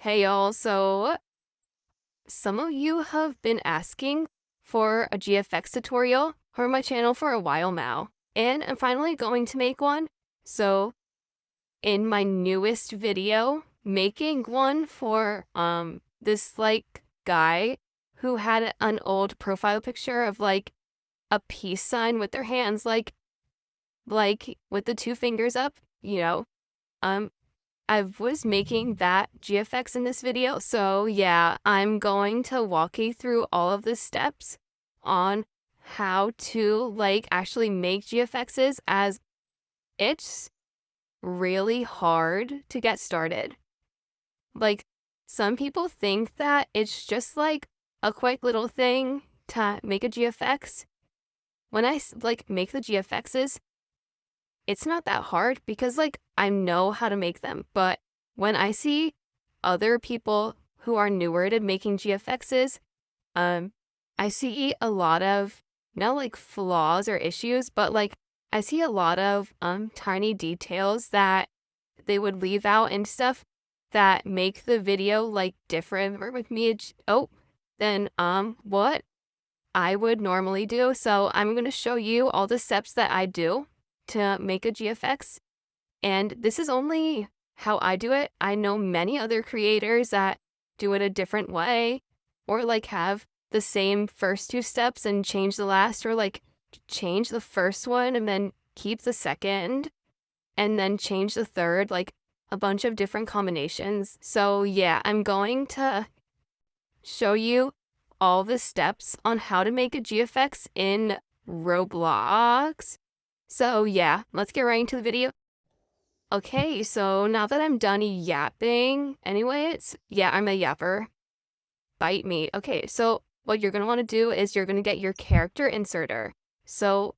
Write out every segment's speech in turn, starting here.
Hey y'all, so some of you have been asking for a GFX tutorial for my channel for a while now, and I'm finally going to make one. So in my newest video, making one for this guy who had an old profile picture of a peace sign with their hands like with the two fingers up, um I was making that GFX in this video, so yeah, I'm going to walk you through all of the steps on how to actually make GFXs, as it's really hard to get started. Like, some people think that it's just a quick little thing to make a GFX. When I make the GFXs, it's not that hard because I know how to make them. But when I see other people who are newer to making GFXs, I see a lot of not flaws or issues, but I see a lot of tiny details that they would leave out and stuff that make the video different or with me than what I would normally do. So I'm going to show you all the steps that I do to make a GFX. And this is only how I do it. I know many other creators that do it a different way, or have the same first two steps and change the last, or change the first one and then keep the second and then change the third, a bunch of different combinations. So yeah, I'm going to show you all the steps on how to make a GFX in Roblox. So yeah, let's get right into the video. Okay, so now that I'm done yapping, yeah, I'm a yapper. Bite me. Okay, so what you're gonna want to do is you're gonna get your character inserter. So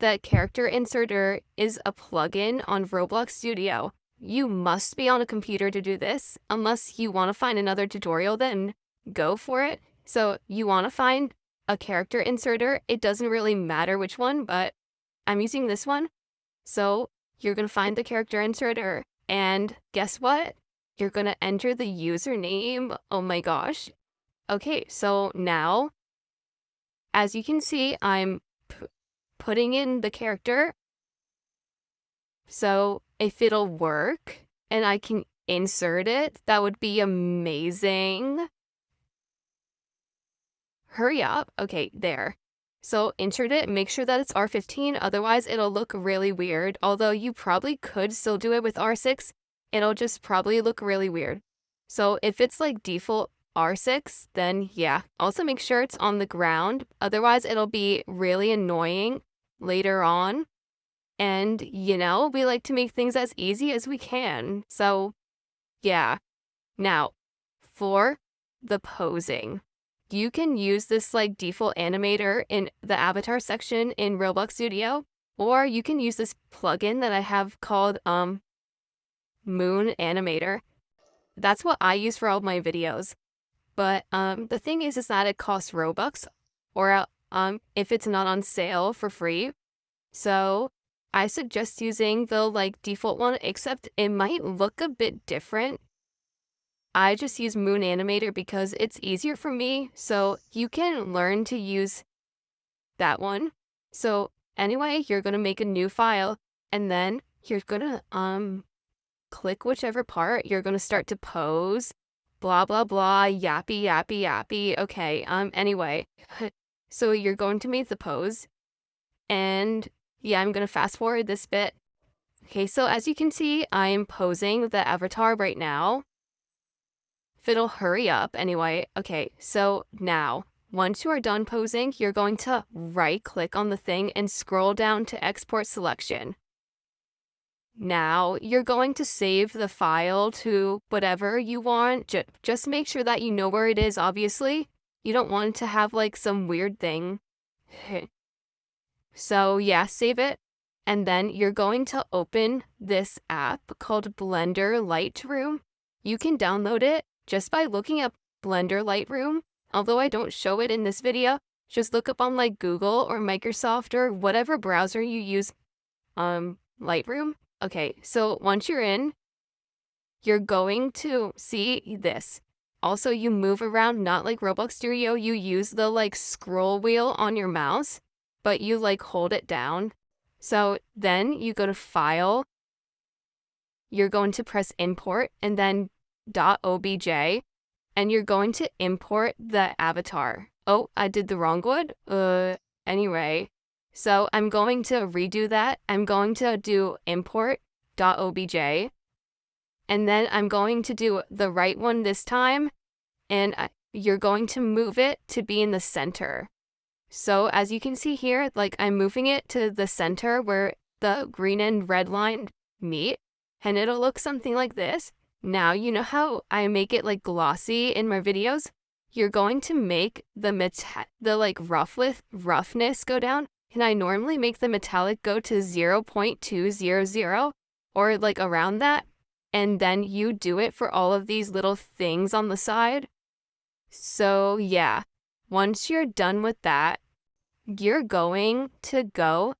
that character inserter is a plugin on Roblox Studio. You must be on a computer to do this. Unless you want to find another tutorial, then go for it. So you want to find a character inserter. It doesn't really matter which one, but I'm using this one. So you're going to find the character inserter, and guess what? You're going to enter the username. Oh my gosh. Okay, so now, as you can see, I'm putting in the character. So if it'll work and I can insert it, that would be amazing. Hurry up. Okay, there. So insert it, make sure that it's R15, otherwise it'll look really weird. Although you probably could still do it with R6, it'll just probably look really weird. So if it's default R6, then yeah. Also make sure it's on the ground, otherwise it'll be really annoying later on. And we like to make things as easy as we can. So yeah. Now, for the posing. You can use this default animator in the avatar section in Roblox Studio, or you can use this plugin that I have called Moon Animator. That's what I use for all my videos. But the thing is that it costs Robux, or if it's not on sale for free. So I suggest using the default one, except it might look a bit different. I just use Moon Animator because it's easier for me, so you can learn to use that one. So anyway, you're going to make a new file, and then you're going to click whichever part you're going to start to pose. Blah blah blah, yappy yappy yappy. Okay, anyway. So you're going to make the pose, and yeah, I'm going to fast forward this bit. Okay, so as you can see, I'm posing the avatar right now. If it'll hurry up anyway. Okay, so now, once you are done posing, you're going to right-click on the thing and scroll down to Export Selection. Now, you're going to save the file to whatever you want. Just make sure that you know where it is, obviously. You don't want it to have some weird thing. So yeah, save it. And then you're going to open this app called Blender Lightroom. You can download it just by looking up Blender Lightroom. Although I don't show it in this video, just look up on Google or Microsoft or whatever browser you use Lightroom. Okay, so once you're in, you're going to see this. Also, you move around, not like Roblox Studio. You use the like scroll wheel on your mouse, but you like hold it down. So then you go to File, you're going to press Import and then .obj, and you're going to import the avatar. Oh, I did the wrong one. Anyway, so I'm going to redo that. I'm going to do import.obj, and then I'm going to do the right one this time, and you're going to move it to be in the center. So as you can see here, like I'm moving it to the center where the green and red line meet, and it'll look something like this. Now, you know how I make it like glossy in my videos? You're going to make the like roughness go down, and I normally make the metallic go to 0.200 or like around that, and then you do it for all of these little things on the side. So yeah, once you're done with that, you're going to go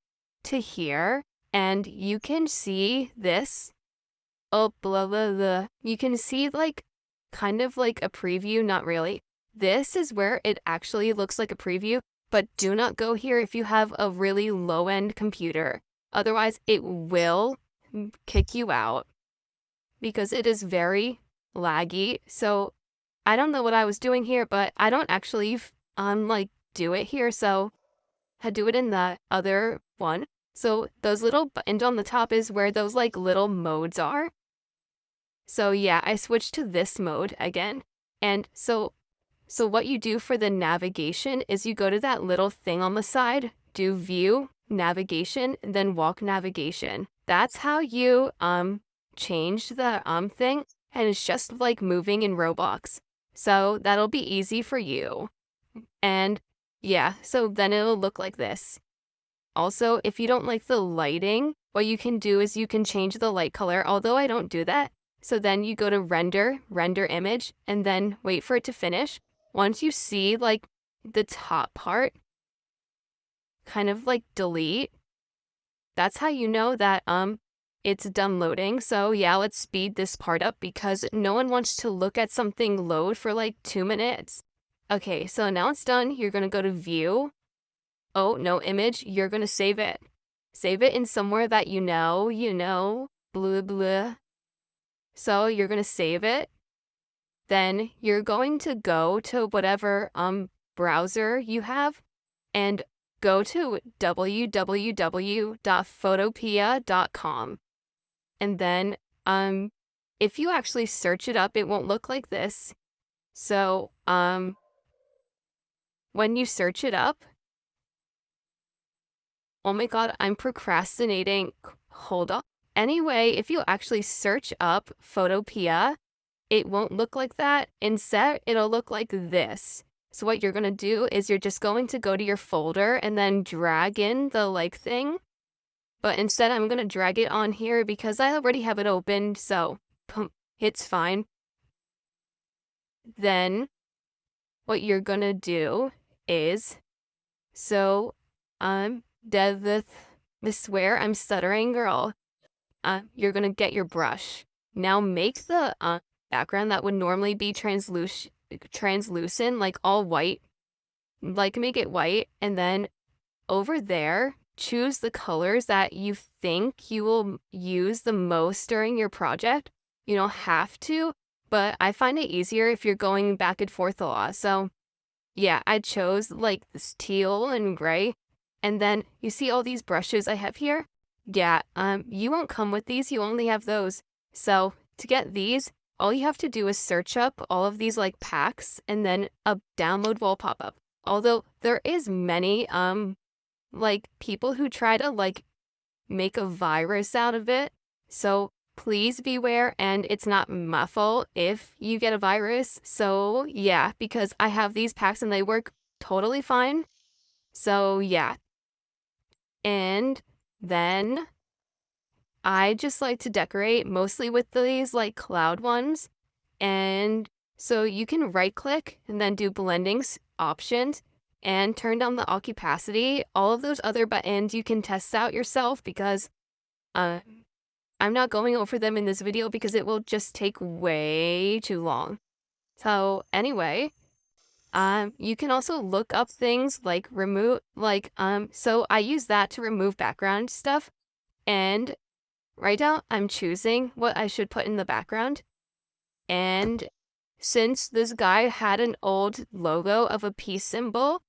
to here, and you can see this. Oh, blah, blah, blah. You can see like kind of like a preview, not really. This is where it actually looks like a preview, but do not go here if you have a really low-end computer. Otherwise, it will kick you out because it is very laggy. So I don't know what I was doing here, but I don't actually like do it here, so I do it in the other one. So those little buttons on the top is where those like little modes are. So yeah, I switched to this mode again. And so what you do for the navigation is you go to that little thing on the side, do view, navigation, and then walk navigation. That's how you change the thing, and it's just like moving in Roblox. So that'll be easy for you. And yeah, so then it'll look like this. Also, if you don't like the lighting, what you can do is you can change the light color, although I don't do that. So then you go to render image, and then wait for it to finish. Once you see like the top part, kind of like delete, that's how you know that it's done loading. So yeah, let's speed this part up because no one wants to look at something load for like 2 minutes. Okay, so now it's done. You're gonna go to view. Oh, no image. You're gonna save it. Save it in somewhere that you know, blah, blah. So you're gonna save it. Then you're going to go to whatever browser you have and go to www.photopea.com. And then if you actually search it up, it won't look like this. So when you search it up, oh my god, I'm procrastinating. Hold up. Anyway, if you actually search up Photopea, it won't look like that. Instead, it'll look like this. So what you're going to do is you're just going to go to your folder and then drag in the like thing. But instead, I'm going to drag it on here because I already have it open, so it's fine. Then what you're going to do is, so this where I'm stuttering, girl. You're going to get your brush. Now make the background that would normally be translucent, like all white. Like make it white, and then over there, choose the colors that you think you will use the most during your project. You don't have to, but I find it easier if you're going back and forth a lot. So yeah, I chose like this teal and gray. And then you see all these brushes I have here? Yeah, you won't come with these, you only have those. So to get these, all you have to do is search up all of these like packs, and then a download will pop up. Although there is many like people who try to like make a virus out of it. So please beware, and it's not my fault if you get a virus. So yeah, because I have these packs and they work totally fine. So yeah. And then I just like to decorate mostly with these like cloud ones. And so you can right click and then do blending options and turn down the opacity. All of those other buttons you can test out yourself because I'm not going over them in this video because it will just take way too long. So anyway, you can also look up things like so I use that to remove background stuff. And right now I'm choosing what I should put in the background. And since this guy had an old logo of a peace symbol,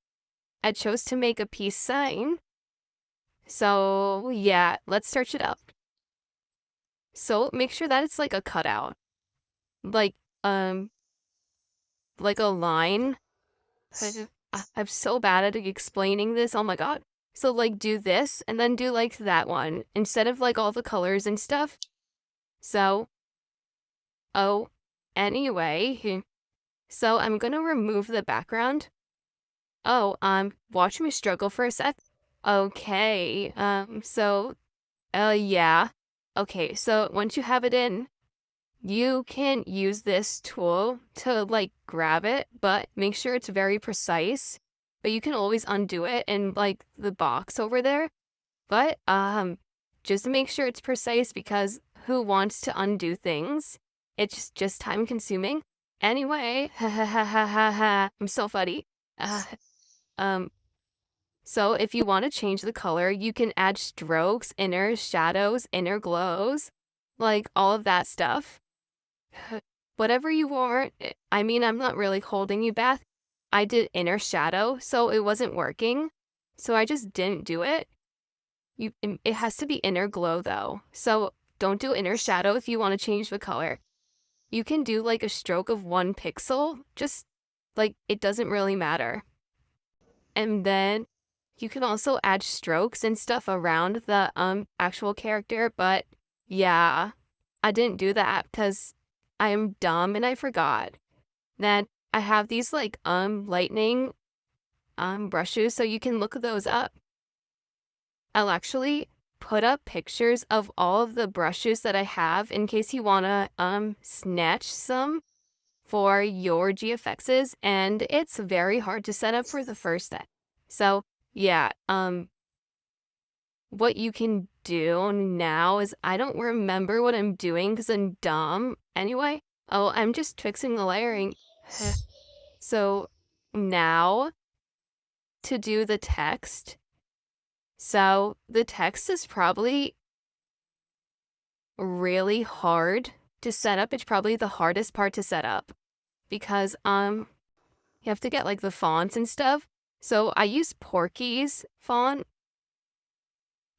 I chose to make a peace sign. So yeah, let's search it up. So make sure that it's like a cutout. Like, like a line. I'm so bad at explaining this. Oh my God. So like do this and then do like that one instead of like all the colors and stuff. So, oh, anyway, so I'm gonna remove the background. Oh, watch me struggle for a sec. Okay, yeah. Okay, so once you have it in, you can use this tool to like grab it, but make sure it's very precise. But you can always undo it in like the box over there. But just to make sure it's precise because who wants to undo things? It's just time consuming. Anyway, ha ha ha ha ha ha. I'm so funny. Uh, um so if you want to change the color, you can add strokes, inner shadows, inner glows, like all of that stuff. Whatever you want. I mean, I'm not really holding you back. I did inner shadow, so it wasn't working. So I just didn't do it. It has to be inner glow though. So don't do inner shadow if you want to change the color. You can do like a stroke of 1 pixel, just like it doesn't really matter. And then you can also add strokes and stuff around the actual character, but yeah, I didn't do that because I am dumb and I forgot that I have these like lightning brushes, so you can look those up. I'll actually put up pictures of all of the brushes that I have in case you want to snatch some for your GFXs, and it's very hard to set up for the first set. So yeah, what you can do now is I don't remember what I'm doing because I'm dumb. Anyway, oh, I'm just fixing the layering. So now to do the text. So the text is probably really hard to set up. It's probably the hardest part to set up because you have to get like the fonts and stuff. So I use Porky's font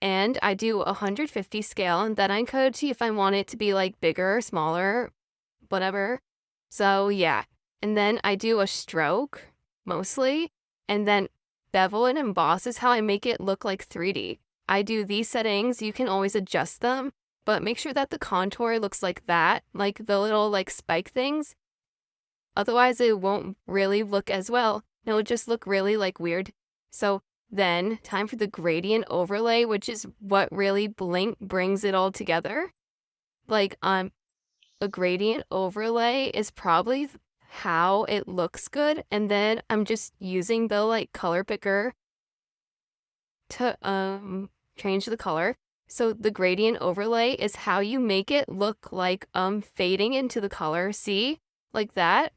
and I do 150 scale, and then I could see if I want it to be like bigger, smaller, whatever. So yeah, and then I do a stroke mostly, and then bevel and emboss is how I make it look like 3D. I do these settings. You can always adjust them, but make sure that the contour looks like that, like the little like spike things. Otherwise, it won't really look as well. It'll just look really like weird. So then time for the gradient overlay, which is what really brings it all together. Like a gradient overlay is probably how it looks good, and then I'm just using the like color picker to change the color. So the gradient overlay is how you make it look like fading into the color. See? Like that.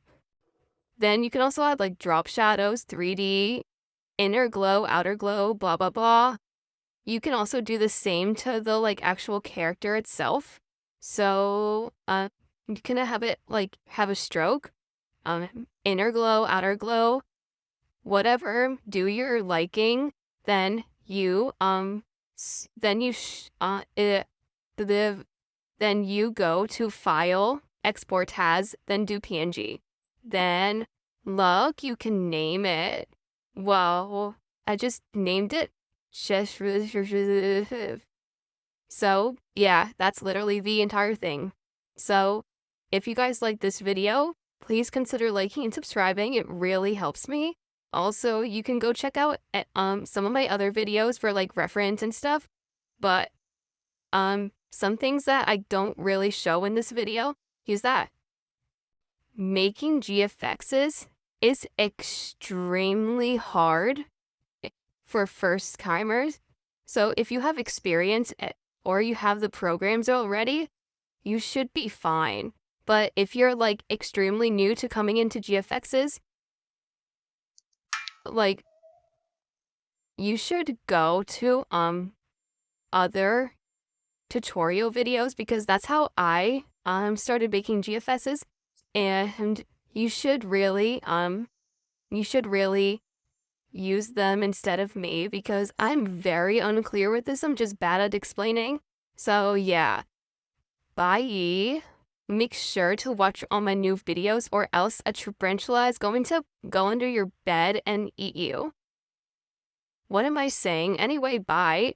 Then you can also add like drop shadows, 3D, inner glow, outer glow, blah blah blah. You can also do the same to the like actual character itself. So you can have it like have a stroke, inner glow, outer glow, whatever, do your liking. Then you then you then you go to file, export as, then do PNG. Then look, you can name it. Well, I just named it. So yeah, that's literally the entire thing. So if you guys like this video, please consider liking and subscribing. It really helps me. Also, you can go check out some of my other videos for like reference and stuff. But some things that I don't really show in this video, use that. Making GFXs is extremely hard for first timers. So if you have experience or you have the programs already, you should be fine. But if you're like extremely new to coming into GFXs, like you should go to other tutorial videos because that's how I started making GFSs, and you should really use them instead of me because I'm very unclear with this. I'm just bad at explaining. So yeah, bye. Make sure to watch all my new videos or else a tarantula is going to go under your bed and eat you. What am I saying? Anyway, bye.